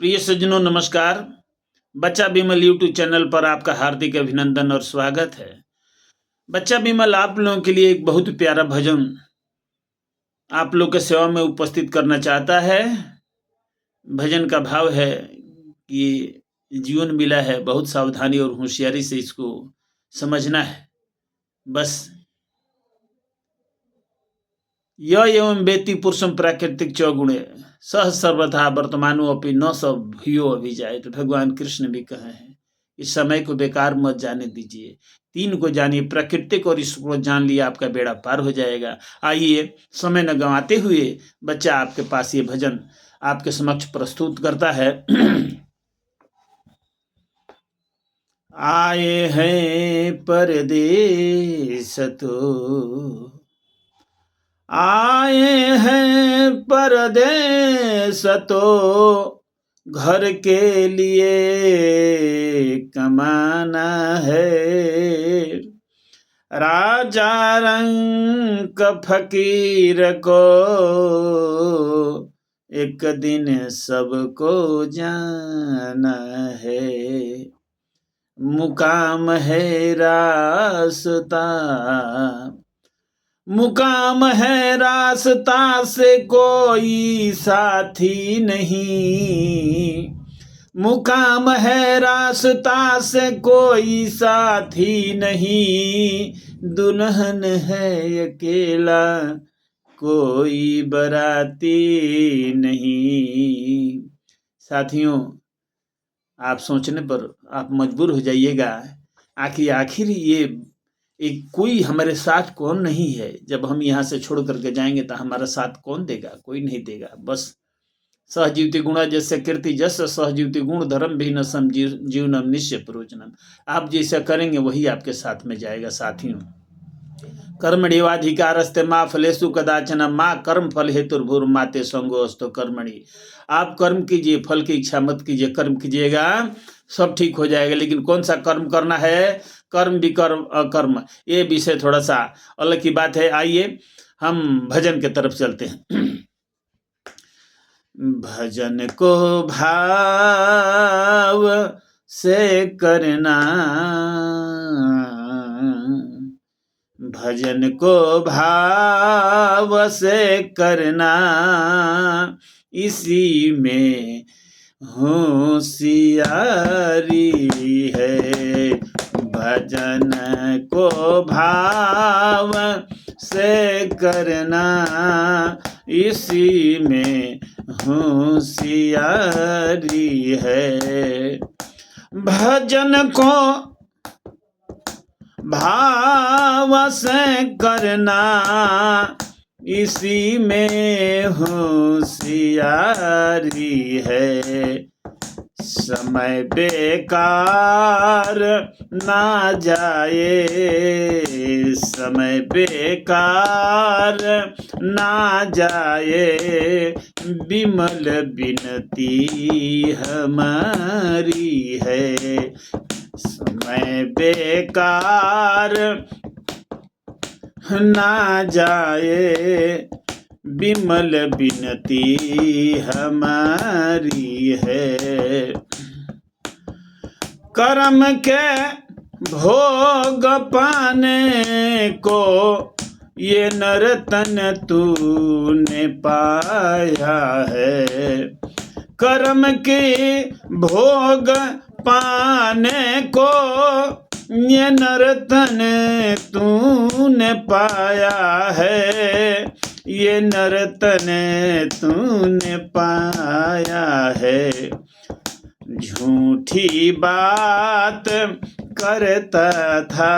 प्रिय सज्जनों नमस्कार। बच्चा बिमल यूट्यूब चैनल पर आपका हार्दिक अभिनंदन और स्वागत है। बच्चा बिमल आप लोगों के लिए एक बहुत प्यारा भजन आप लोग के सेवा में उपस्थित करना चाहता है। भजन का भाव है कि जीवन मिला है, बहुत सावधानी और होशियारी से इसको समझना है। बस य एवं वेति पुरुषम प्राकृतिक चौगुणे सह सर्वथा वर्तमानो अपि न स भूयो अभिजाए। तो भगवान कृष्ण भी कहे हैं इस समय को बेकार मत जाने दीजिए, तीन को जानिए, प्राकृतिक और ईश्वर को जान लिया आपका बेड़ा पार हो जाएगा। आइए समय न गंवाते हुए बच्चा आपके पास ये भजन आपके समक्ष प्रस्तुत करता है। आए हैं परदेस तो आए हैं परदेस तो घर के लिए कमाना है। राजा रंग फकीर को एक दिन सबको जाना है। मुकाम है रास्ता, मुकाम है रास्ता से कोई साथी नहीं। मुकाम है रास्ता से कोई साथी नहीं। दुल्हन है अकेला कोई बराती नहीं। साथियों, आप सोचने पर आप मजबूर हो जाइएगा, आखिर ये एक कोई हमारे साथ कौन नहीं है। जब हम यहाँ से छोड़ करके जाएंगे तो हमारा साथ कौन देगा? कोई नहीं देगा। बस सहजीवति गुणा जैसे कीर्ति जस सहजीवति गुण धर्म भी न सम जीवनम निश्चय प्रयोजनम। आप जैसा करेंगे वही आपके साथ में जाएगा। साथियों, कर्मणिवाधिकारस्ते मा फलेषु कदाचन मा कर्म फल हेतुर्भुर माते संगो अस्तो कर्मणि। आप कर्म कीजिए, फल की इच्छा मत कीजिए। कर्म कीजिएगा सब ठीक हो जाएगा। लेकिन कौन सा कर्म करना है, कर्म विकर्म अकर्म, ये विषय थोड़ा सा अलग की बात है। आइए हम भजन के तरफ चलते हैं। भजन को भाव से करना, भजन को भाव से करना, इसी में होशियारी है। भजन को भाव से करना, इसी में होशियारी है। भजन को भाव से करना, इसी में होशियारी है। समय बेकार ना जाए, समय बेकार ना जाए, बिमल बिनती हमारी है। समय बेकार ना जाए, बिमल बिनती हमारी है। कर्म के भोग पाने को ये नरतन तूने पाया है। कर्म के भोग पाने को ये नरतन तूने पाया है। ये नरतन तूने पाया है। झूठी बात करता था,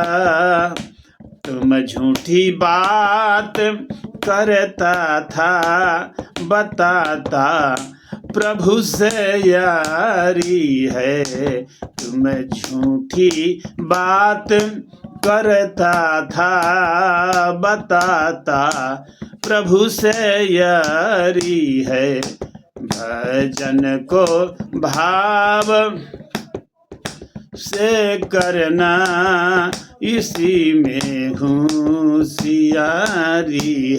तुम झूठी बात करता था, बताता प्रभु से यारी है। तुम झूठी बात करता था, बताता प्रभु से यारी है। भजन को भाव से करना, इसी में होशियारी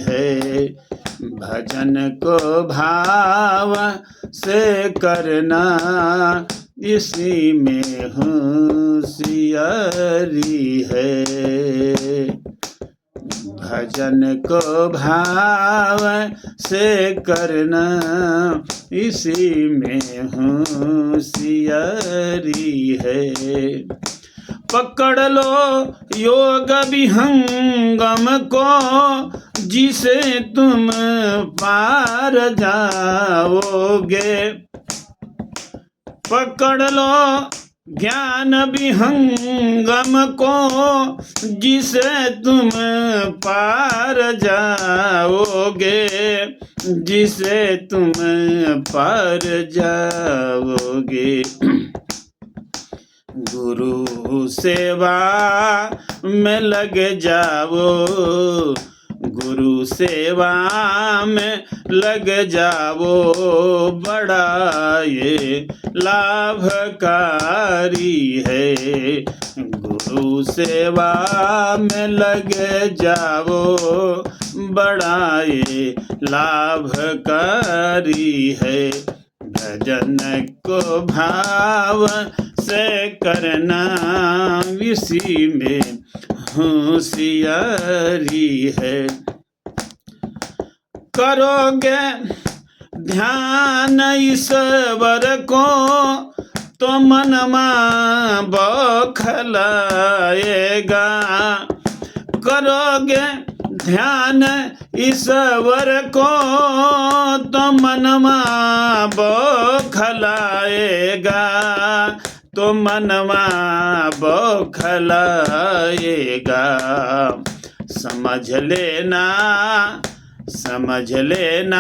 है। भजन को भाव से करना, इसी में होशियारी है। भजन को भाव से करना, इसी में होशियारी है। पकड़ लो योग विहंगम को, जिसे तुम पार जाओगे। पकड़ लो ज्ञान विहंगम को, जिसे तुम पार जाओगे, जिसे तुम पार जाओगे। गुरु सेवा में लग जाओ, गुरु सेवा में लग जाओ, बड़ा ये लाभकारी है। गुरु सेवा में लग जाओ, बड़ा ये लाभकारी है। भजन को भाव से करना, इसी में होशियारी है। करोगे ध्यान ईश्वर को, तो मनमा बौखलाएगा। करोगे ध्यान ईश्वर को, तो मनमा बौखलाएगा, तो मनवा बौखलाएगा। समझ लेना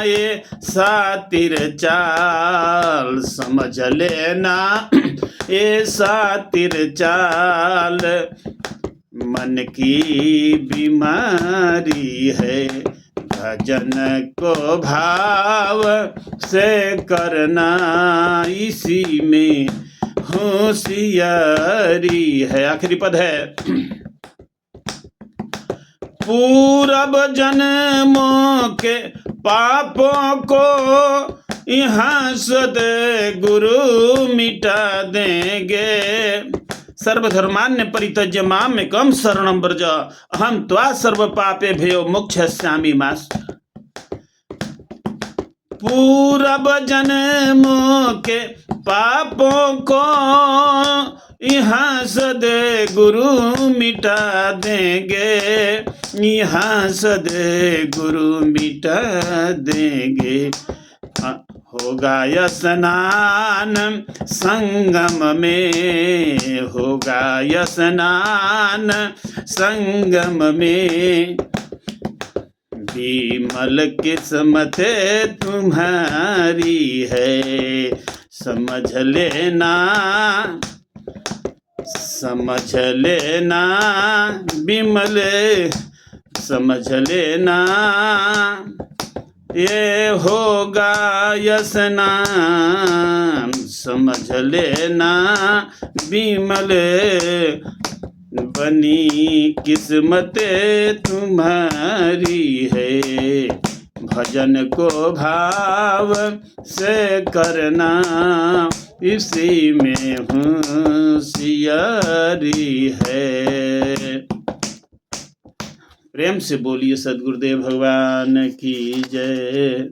ये सातिर चाल, समझ लेना ये सातिर चाल, मन की बीमारी है। भजन को भाव से करना, इसी में होशियारी है। आखिरी पद है, पूर्व जन्मों के पापों को यहाँ सद्गुरु मिटा देंगे। सर्वधर्मान्य परित्यज्य माम एकम शरणं व्रज, अहम त्वा सर्व पापेभ्यो मोक्षयिष्यामि मा। पूर्व जन्मों के पापों को यहाँ सद्गुरु मिटा देंगे, यहाँ सद्गुरु मिटा देंगे। होगा स्नान संगम में, होगा स्नान संगम में, विमल किस्मत तुम्हारी है। समझ लेना विमल, समझ लेना ये होगा स्नान। समझ लेना विमल, बनी किस्मत तुम्हारी है। भजन को भाव से करना, इसी में होशियारी है। प्रेम से बोलिए सद्गुरुदेव भगवान की जय।